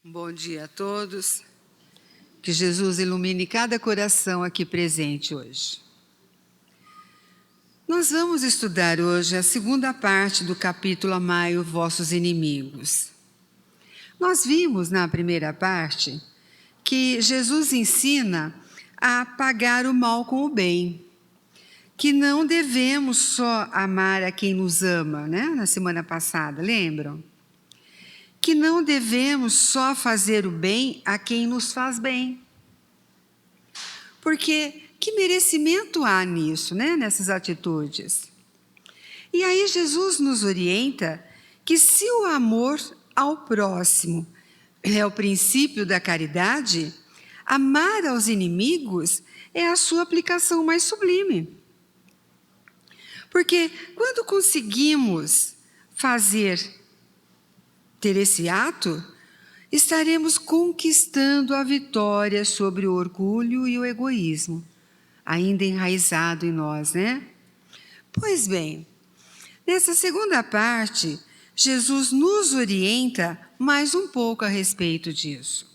Bom dia a todos. Que Jesus ilumine cada coração aqui presente hoje. Nós vamos estudar hoje a segunda parte do capítulo Amai os vossos inimigos. Nós vimos na primeira parte que Jesus ensina a pagar o mal com o bem, que não devemos só amar a quem nos ama, né? Na semana passada, lembram? Que não devemos só fazer o bem a quem nos faz bem. Porque que merecimento há nisso, né? Nessas atitudes? E aí Jesus nos orienta que se o amor ao próximo é o princípio da caridade, amar aos inimigos é a sua aplicação mais sublime. Porque quando conseguimos ter esse ato, estaremos conquistando a vitória sobre o orgulho e o egoísmo, ainda enraizado em nós, né? Pois bem, nessa segunda parte, Jesus nos orienta mais um pouco a respeito disso.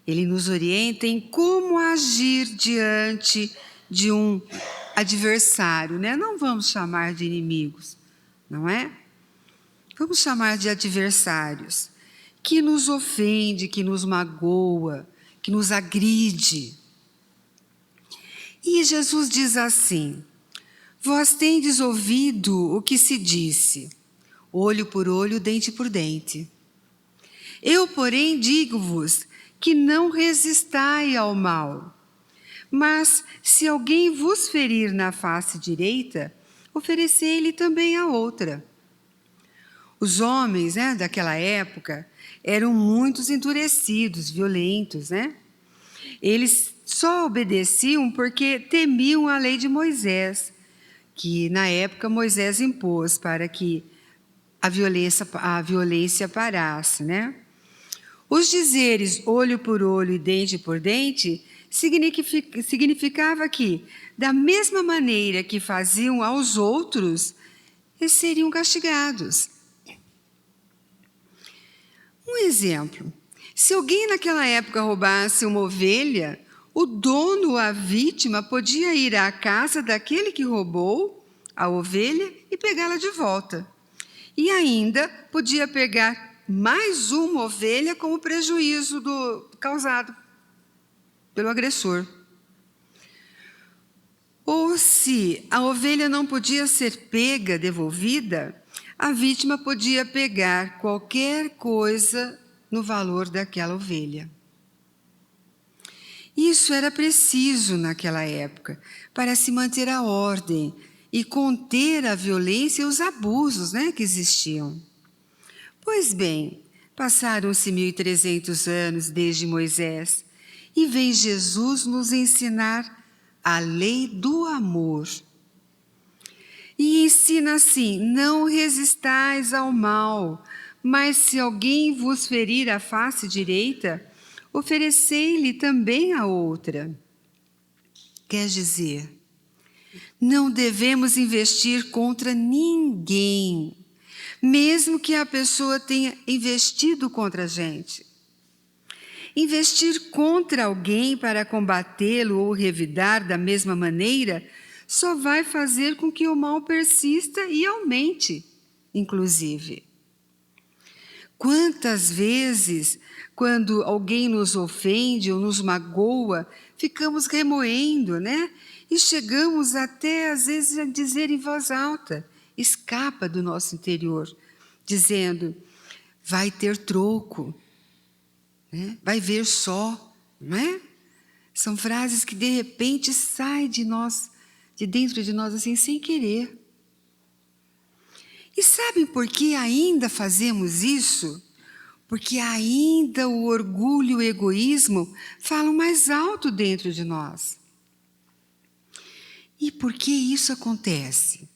Ele nos orienta em como agir diante de um adversário, né? Não vamos chamar de inimigos, não é? Vamos chamar de adversários, que nos ofende, que nos magoa, que nos agride. E Jesus diz assim: vós tendes ouvido o que se disse, olho por olho, dente por dente. Eu, porém, digo-vos que não resistai ao mal. Mas, se alguém vos ferir na face direita, oferecei-lhe também a outra. Os homens, né, daquela época eram muito endurecidos, violentos, né? Eles só obedeciam porque temiam a lei de Moisés, que na época Moisés impôs para que a violência parasse, né? Os dizeres olho por olho e dente por dente significava que, da mesma maneira que faziam aos outros, eles seriam castigados. Um exemplo, se alguém naquela época roubasse uma ovelha, o dono ou a vítima podia ir à casa daquele que roubou a ovelha e pegá-la de volta. E ainda podia pegar mais uma ovelha como prejuízo causado pelo agressor. Ou se a ovelha não podia ser devolvida, a vítima podia pegar qualquer coisa no valor daquela ovelha. Isso era preciso naquela época para se manter a ordem e conter a violência e os abusos, né, que existiam. Pois bem, passaram-se 1.300 anos desde Moisés e vem Jesus nos ensinar a lei do amor. E ensina assim: não resistais ao mal, mas se alguém vos ferir a face direita, oferecei-lhe também a outra. Quer dizer, não devemos investir contra ninguém, mesmo que a pessoa tenha investido contra a gente. Investir contra alguém para combatê-lo ou revidar da mesma maneira só vai fazer com que o mal persista e aumente, inclusive. Quantas vezes, quando alguém nos ofende ou nos magoa, ficamos remoendo, né? E chegamos até, às vezes, a dizer em voz alta, escapa do nosso interior, dizendo, vai ter troco, né? Vai ver só, não é? São frases que, de repente, saem de nós, de dentro de nós, assim, sem querer. E sabem por que ainda fazemos isso? Porque ainda o orgulho e o egoísmo falam mais alto dentro de nós. E por que isso acontece?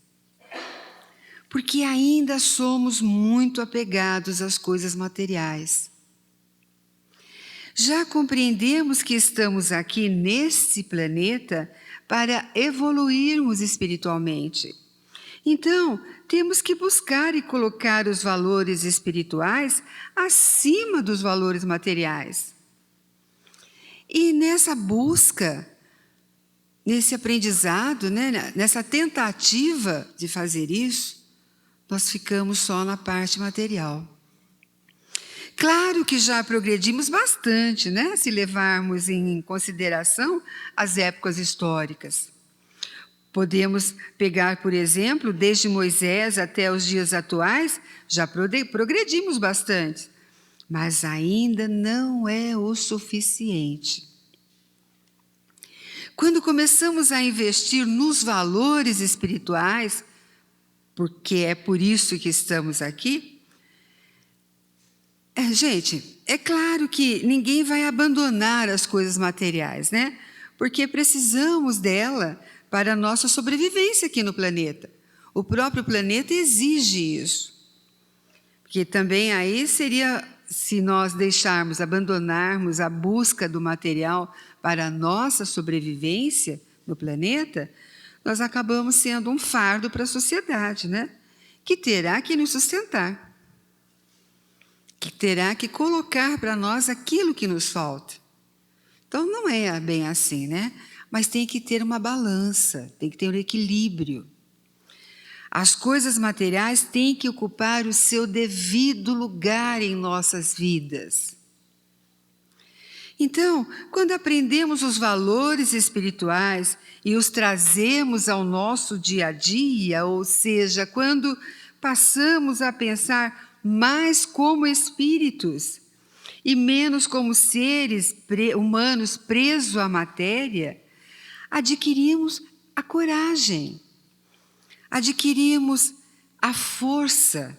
Porque ainda somos muito apegados às coisas materiais. Já compreendemos que estamos aqui nesse planeta para evoluirmos espiritualmente. Então, temos que buscar e colocar os valores espirituais acima dos valores materiais. E nessa busca, nesse aprendizado, né, nessa tentativa de fazer isso, nós ficamos só na parte material. Claro que já progredimos bastante, né, se levarmos em consideração as épocas históricas. Podemos pegar, por exemplo, desde Moisés até os dias atuais, já progredimos bastante, mas ainda não é o suficiente. Quando começamos a investir nos valores espirituais, porque é por isso que estamos aqui, gente, é claro que ninguém vai abandonar as coisas materiais, né? Porque precisamos dela para a nossa sobrevivência aqui no planeta. O próprio planeta exige isso. Porque também aí seria, se nós deixarmos, abandonarmos a busca do material para a nossa sobrevivência no planeta, nós acabamos sendo um fardo para a sociedade, né? Que terá que nos sustentar. Que terá que colocar para nós aquilo que nos falta. Então não é bem assim, né? Mas tem que ter uma balança, tem que ter um equilíbrio. As coisas materiais têm que ocupar o seu devido lugar em nossas vidas. Então, quando aprendemos os valores espirituais e os trazemos ao nosso dia a dia, ou seja, quando passamos a pensar mais como espíritos e menos como seres humanos presos à matéria, adquirimos a coragem, adquirimos a força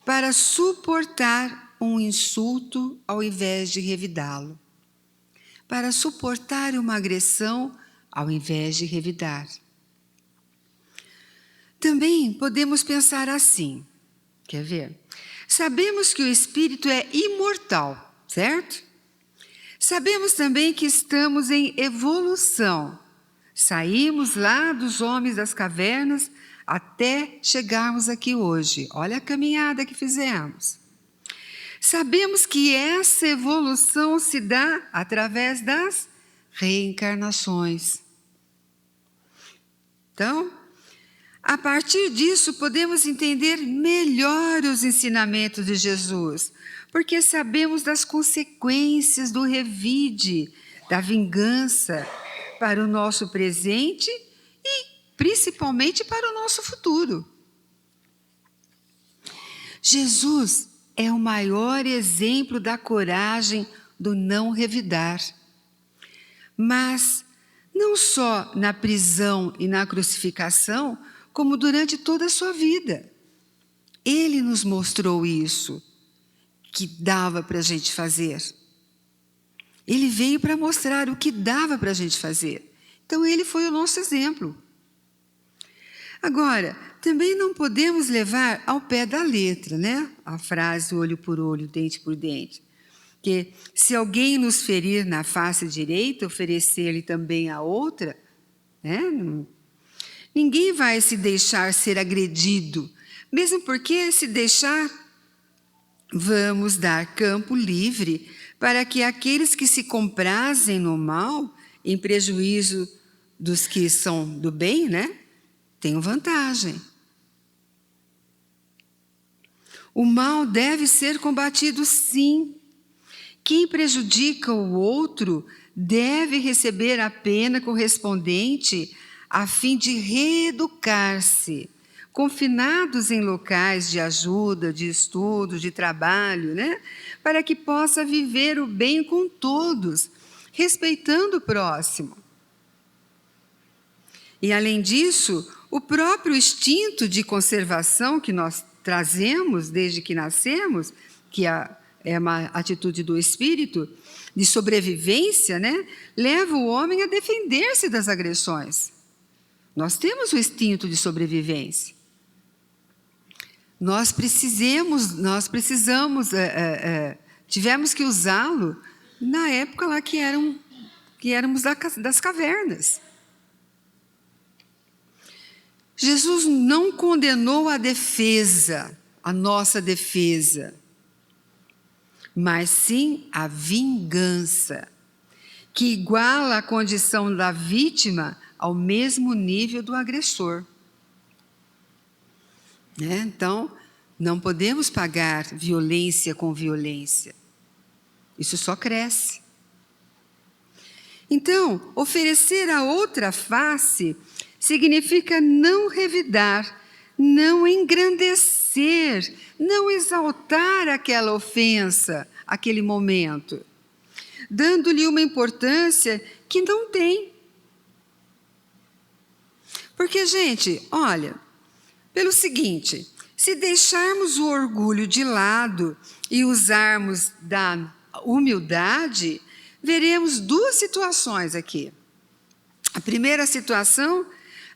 para suportar um insulto ao invés de revidá-lo, para suportar uma agressão ao invés de revidar. Também podemos pensar assim, quer ver? Sabemos que o espírito é imortal, certo? Sabemos também que estamos em evolução. Saímos lá dos homens das cavernas até chegarmos aqui hoje. Olha a caminhada que fizemos. Sabemos que essa evolução se dá através das reencarnações. Então, a partir disso, podemos entender melhor os ensinamentos de Jesus, porque sabemos das consequências do revide, da vingança, para o nosso presente e principalmente para o nosso futuro. Jesus é o maior exemplo da coragem do não revidar. Mas não só na prisão e na crucificação, como durante toda a sua vida. Ele nos mostrou isso, que dava para a gente fazer. Ele veio para mostrar o que dava para a gente fazer. Então, ele foi o nosso exemplo. Agora, também não podemos levar ao pé da letra, né? A frase olho por olho, dente por dente. Que se alguém nos ferir na face direita, oferecer-lhe também a outra, né? Ninguém vai se deixar ser agredido, mesmo porque se deixar, vamos dar campo livre para que aqueles que se comprazem no mal, em prejuízo dos que são do bem, né, tenham vantagem. O mal deve ser combatido, sim. Quem prejudica o outro deve receber a pena correspondente a fim de reeducar-se, confinados em locais de ajuda, de estudo, de trabalho, né? Para que possa viver o bem com todos, respeitando o próximo. E, além disso, o próprio instinto de conservação que nós trazemos desde que nascemos, que é uma atitude do espírito, de sobrevivência, né? Leva o homem a defender-se das agressões. Nós temos o instinto de sobrevivência. Nós precisamos, tivemos que usá-lo na época lá que éramos das cavernas. Jesus não condenou a defesa, a nossa defesa, mas sim a vingança, que iguala a condição da vítima ao mesmo nível do agressor. Então, não podemos pagar violência com violência. Isso só cresce. Então, oferecer a outra face significa não revidar, não engrandecer, não exaltar aquela ofensa, aquele momento, dando-lhe uma importância que não tem. Porque, gente, olha, pelo seguinte, se deixarmos o orgulho de lado e usarmos da humildade, veremos duas situações aqui. A primeira situação,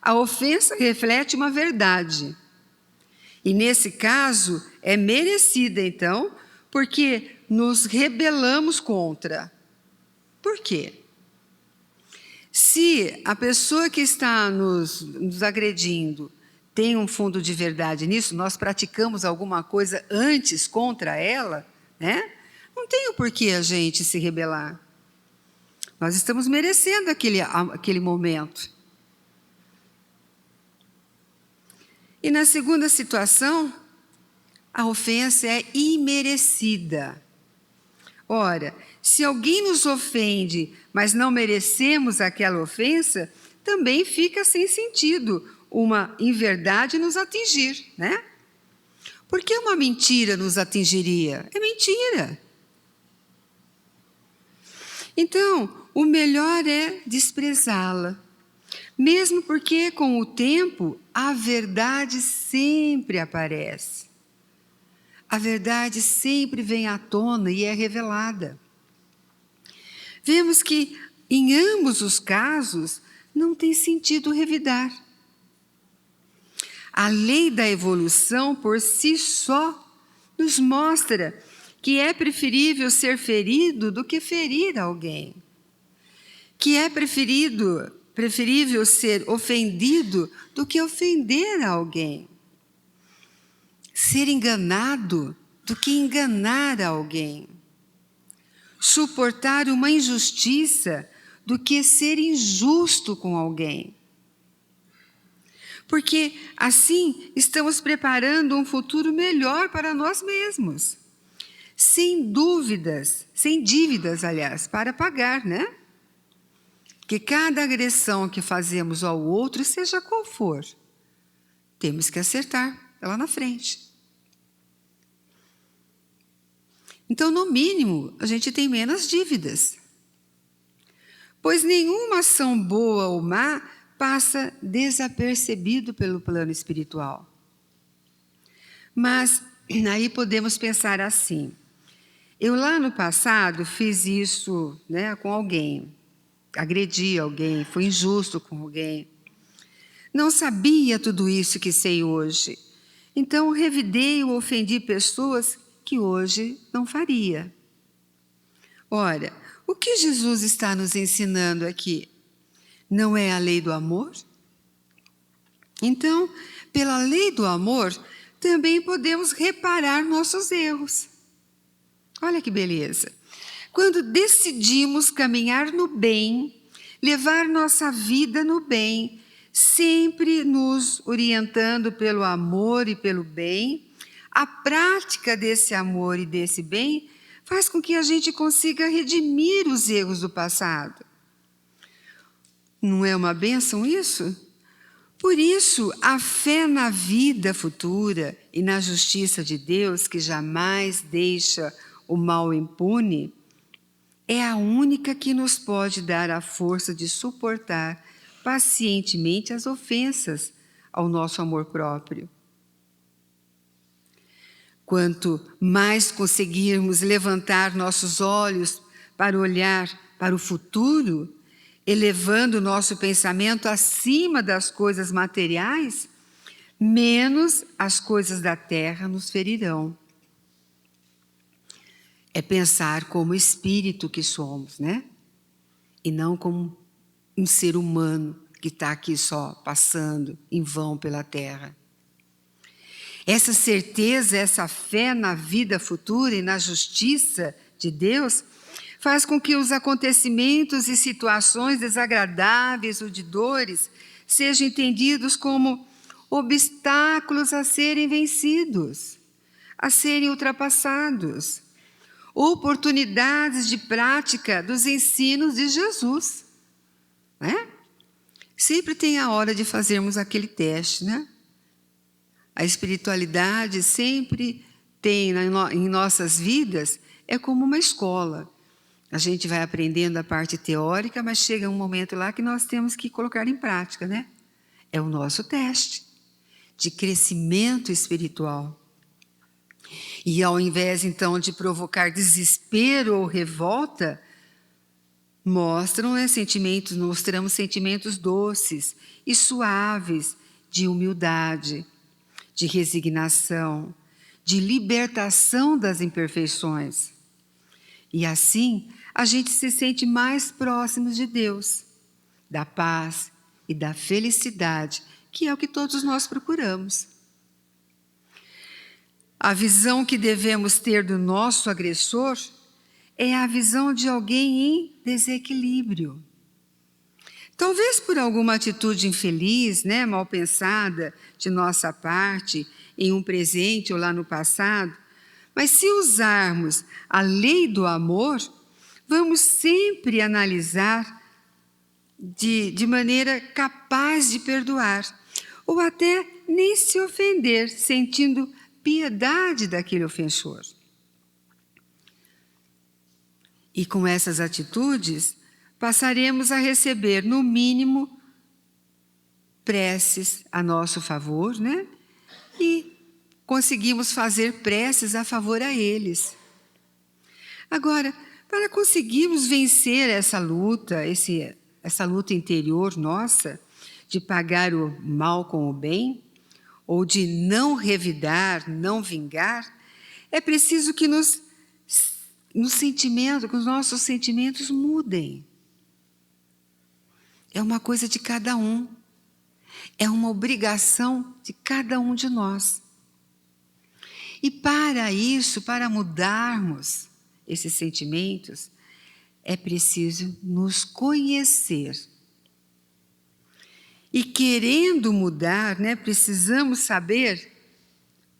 a ofensa reflete uma verdade. E nesse caso, é merecida, então, porque nos rebelamos contra. Por quê? Se a pessoa que está nos agredindo tem um fundo de verdade nisso, nós praticamos alguma coisa antes contra ela, não tem o porquê a gente se rebelar. Nós estamos merecendo aquele momento. E na segunda situação, a ofensa é imerecida. Ora, se alguém nos ofende, mas não merecemos aquela ofensa, também fica sem sentido uma inverdade nos atingir, Por que uma mentira nos atingiria? É mentira. Então, o melhor é desprezá-la, mesmo porque, com o tempo, a verdade sempre aparece. A verdade sempre vem à tona e é revelada. Vemos que, em ambos os casos, não tem sentido revidar. A lei da evolução, por si só, nos mostra que é preferível ser ferido do que ferir alguém. Que é preferível ser ofendido do que ofender alguém. Ser enganado do que enganar alguém. Suportar uma injustiça do que ser injusto com alguém. Porque assim estamos preparando um futuro melhor para nós mesmos. Sem dívidas, para pagar, Que cada agressão que fazemos ao outro, seja qual for, temos que acertar lá na frente. Então, no mínimo, a gente tem menos dívidas. Pois nenhuma ação boa ou má passa desapercebido pelo plano espiritual. Mas aí podemos pensar assim: eu lá no passado fiz isso com alguém, agredi alguém, fui injusto com alguém. Não sabia tudo isso que sei hoje. Então revidei ou ofendi pessoas que hoje não faria. Ora, o que Jesus está nos ensinando aqui? Não é a lei do amor? Então, pela lei do amor, também podemos reparar nossos erros. Olha que beleza! Quando decidimos caminhar no bem, levar nossa vida no bem, sempre nos orientando pelo amor e pelo bem, a prática desse amor e desse bem faz com que a gente consiga redimir os erros do passado. Não é uma bênção isso? Por isso, a fé na vida futura e na justiça de Deus, que jamais deixa o mal impune, é a única que nos pode dar a força de suportar pacientemente as ofensas ao nosso amor próprio. Quanto mais conseguirmos levantar nossos olhos para olhar para o futuro, elevando nosso pensamento acima das coisas materiais, menos as coisas da terra nos ferirão. É pensar como espírito que somos, E não como um ser humano que está aqui só passando em vão pela terra. Essa certeza, essa fé na vida futura e na justiça de Deus faz com que os acontecimentos e situações desagradáveis ou de dores sejam entendidos como obstáculos a serem vencidos, a serem ultrapassados, oportunidades de prática dos ensinos de Jesus, né? Sempre tem a hora de fazermos aquele teste, né? A espiritualidade sempre tem em nossas vidas, é como uma escola. A gente vai aprendendo a parte teórica, mas chega um momento lá que nós temos que colocar em prática, né? É o nosso teste de crescimento espiritual. E ao invés, então, de provocar desespero ou revolta, mostramos sentimentos doces e suaves de humildade, de resignação, de libertação das imperfeições. E assim, a gente se sente mais próximos de Deus, da paz e da felicidade, que é o que todos nós procuramos. A visão que devemos ter do nosso agressor é a visão de alguém em desequilíbrio. Talvez por alguma atitude infeliz, né, mal pensada de nossa parte, em um presente ou lá no passado, mas se usarmos a lei do amor, vamos sempre analisar de maneira capaz de perdoar, ou até nem se ofender, sentindo piedade daquele ofensor. E com essas atitudes, passaremos a receber, no mínimo, preces a nosso favor, né? E conseguimos fazer preces a favor a eles. Agora, para conseguirmos vencer essa luta interior nossa, de pagar o mal com o bem, ou de não revidar, não vingar, é preciso que os nossos sentimentos mudem. É uma coisa de cada um. É uma obrigação de cada um de nós. E para isso, para mudarmos esses sentimentos, é preciso nos conhecer. E querendo mudar, né, precisamos saber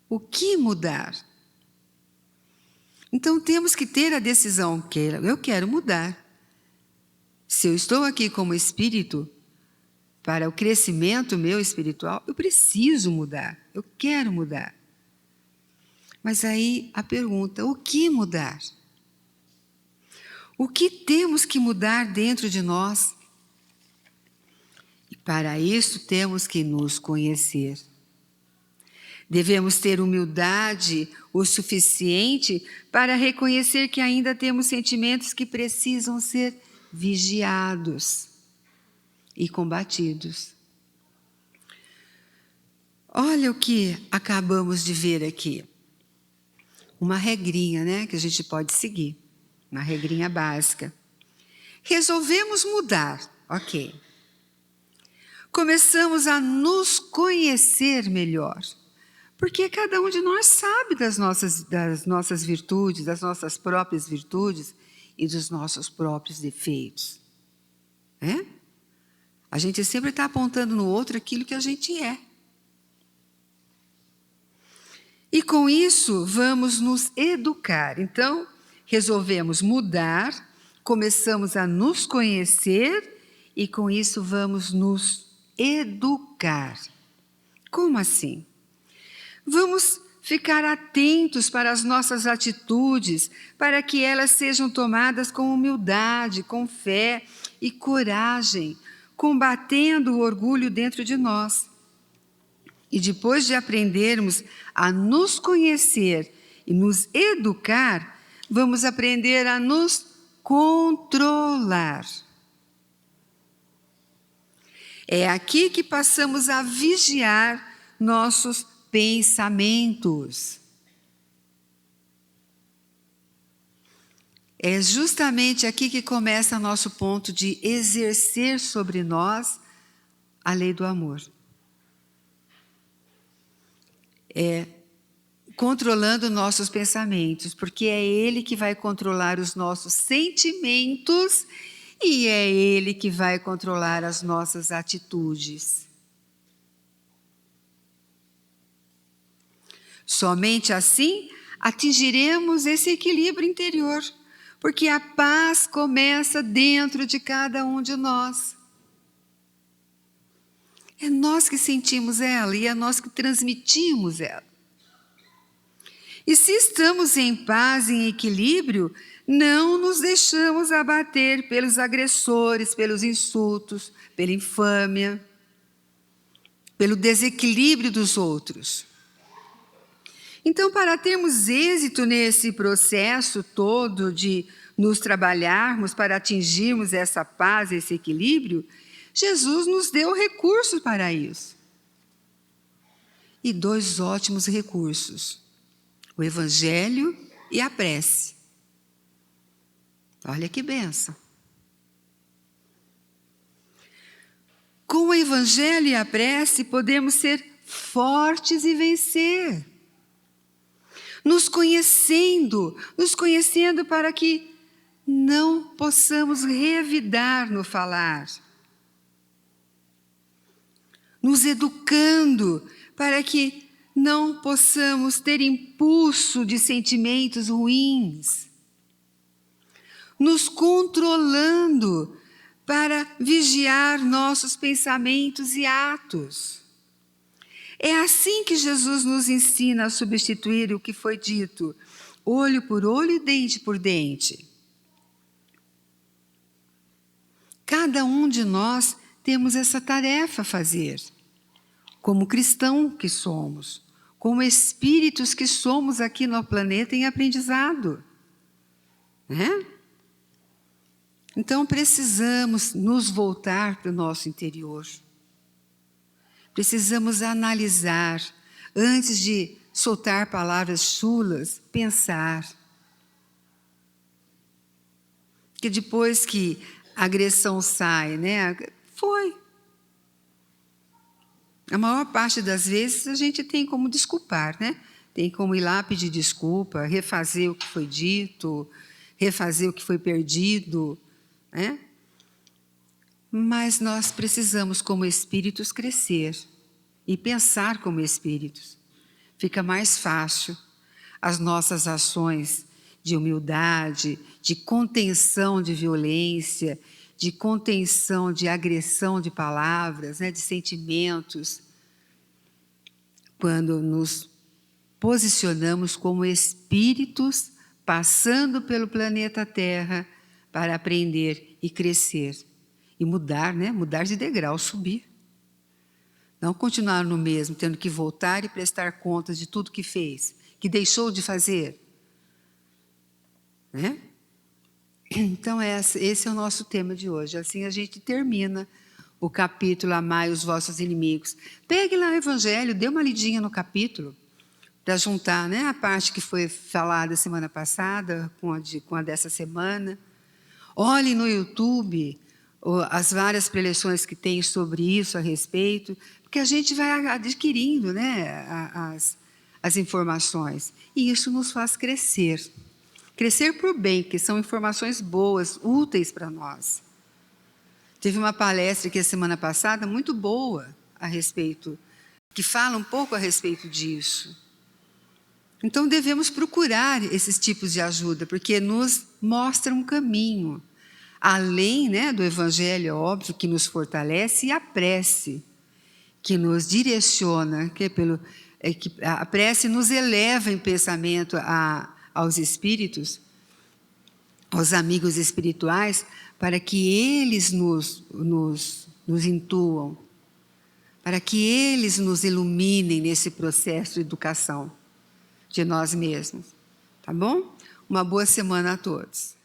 o que mudar. Então temos que ter a decisão, eu quero mudar. Se eu estou aqui como espírito, para o crescimento meu espiritual, eu preciso mudar, eu quero mudar. Mas aí a pergunta, o que mudar? O que temos que mudar dentro de nós? E para isso temos que nos conhecer. Devemos ter humildade o suficiente para reconhecer que ainda temos sentimentos que precisam ser vigiados e combatidos. Olha o que acabamos de ver aqui. Uma regrinha, né, que a gente pode seguir. Uma regrinha básica. Resolvemos mudar, ok. Começamos a nos conhecer melhor. Porque cada um de nós sabe das nossas virtudes, das nossas próprias virtudes e dos nossos próprios defeitos. Né? A gente sempre está apontando no outro aquilo que a gente é. E com isso, vamos nos educar. Então, resolvemos mudar, começamos a nos conhecer e com isso vamos nos educar. Como assim? Vamos ficar atentos para as nossas atitudes, para que elas sejam tomadas com humildade, com fé e coragem, combatendo o orgulho dentro de nós. E depois de aprendermos a nos conhecer e nos educar, vamos aprender a nos controlar. É aqui que passamos a vigiar nossos pensamentos. É justamente aqui que começa nosso ponto de exercer sobre nós a lei do amor. É controlando nossos pensamentos, porque é Ele que vai controlar os nossos sentimentos e é Ele que vai controlar as nossas atitudes. Somente assim atingiremos esse equilíbrio interior, porque a paz começa dentro de cada um de nós. É nós que sentimos ela e é nós que transmitimos ela. E se estamos em paz, em equilíbrio, não nos deixamos abater pelos agressores, pelos insultos, pela infâmia, pelo desequilíbrio dos outros. Então, para termos êxito nesse processo todo de nos trabalharmos para atingirmos essa paz, esse equilíbrio, Jesus nos deu recursos para isso. E 2 ótimos recursos: o Evangelho e a prece. Olha que bênção. Com o Evangelho e a prece, podemos ser fortes e vencer. Nos conhecendo para que não possamos revidar no falar. Nos educando para que não possamos ter impulso de sentimentos ruins. Nos controlando para vigiar nossos pensamentos e atos. É assim que Jesus nos ensina a substituir o que foi dito, olho por olho e dente por dente. Cada um de nós temos essa tarefa a fazer, como cristão que somos, como espíritos que somos aqui no planeta em aprendizado, né? Então precisamos nos voltar para o nosso interior. Precisamos analisar, antes de soltar palavras chulas, pensar. Que depois que a agressão sai, né? Foi. A maior parte das vezes a gente tem como desculpar, né? Tem como ir lá pedir desculpa, refazer o que foi dito, refazer o que foi perdido, né? Mas nós precisamos, como espíritos, crescer e pensar como espíritos. Fica mais fácil as nossas ações de humildade, de contenção de violência, de contenção de agressão de palavras, né, de sentimentos, quando nos posicionamos como espíritos passando pelo planeta Terra para aprender e crescer. E mudar, né? Mudar de degrau, subir. Não continuar no mesmo, tendo que voltar e prestar contas de tudo que fez, que deixou de fazer. Né? Então, esse é o nosso tema de hoje. Assim a gente termina o capítulo Amai os vossos inimigos. Pegue lá o Evangelho, dê uma lidinha no capítulo, para juntar, né, a parte que foi falada semana passada com a dessa semana. Olhe no YouTube as várias preleções que tem sobre isso a respeito, porque a gente vai adquirindo, né, as informações. E isso nos faz crescer. Crescer para o bem, que são informações boas, úteis para nós. Teve uma palestra aqui a semana passada muito boa a respeito, que fala um pouco a respeito disso. Então devemos procurar esses tipos de ajuda, porque nos mostra um caminho. Além, né, do Evangelho, óbvio, que nos fortalece, e a prece, que nos direciona, que a prece nos eleva em pensamento aos espíritos, aos amigos espirituais, para que eles nos intuam, para que eles nos iluminem nesse processo de educação de nós mesmos. Tá bom? Uma boa semana a todos.